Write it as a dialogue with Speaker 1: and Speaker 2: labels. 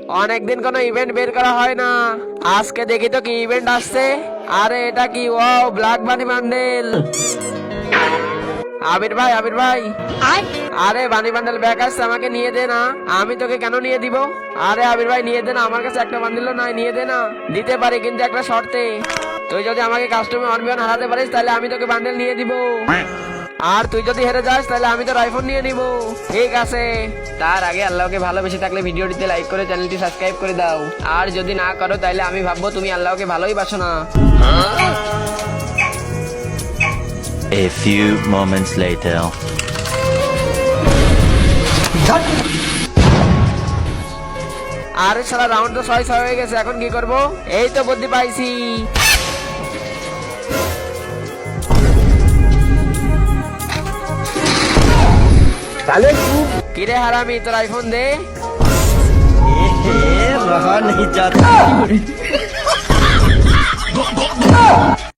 Speaker 1: অনেকদিন কোনো ইভেন্ট বের করা হয় না, আজকে দেখি তো কি ইভেন্ট আসছে। আরে এটা কি, ওয়াও, ব্ল্যাক বানি বান্ডেল। আবির ভাই, আবির ভাই, আরে বানি বান্ডেল ব্যাগ আসছে, আমাকে নিয়ে দে না। আমি তোকে কেন নিয়ে দিব? আরে আবির ভাই নিয়ে দে না, আমার কাছে একটা বান্ডেলও নাই, নিয়ে দে না। দিতে পারি কিন্তু একটা শর্তে, তুই যদি আমাকে কাস্টমে 1v1 হারাতে পারিস তাহলে আমি তোকে বান্ডেল নিয়ে দিব, আর তুই যদি হেরে যাস তাহলে আমি তোর আইফোন নিয়ে নিব। ঠিক আছে, তার আগে আল্লাহকে ভালোবেসে থাকলে ভিডিওটিতে লাইক করে চ্যানেলটি সাবস্ক্রাইব করে দাও, আর যদি না করো তাহলে আমি ভাববো তুমি আল্লাহকে ভালোই বাসো না।
Speaker 2: A few moments later.
Speaker 1: আরে সারা রাউন্ড তো 6-6 হয়ে গেছে, এখন কি করব? এই তো বুদ্ধি পাইছি। কিরে হারামি, তোর আইফোন দে।
Speaker 2: रहा नहीं जाता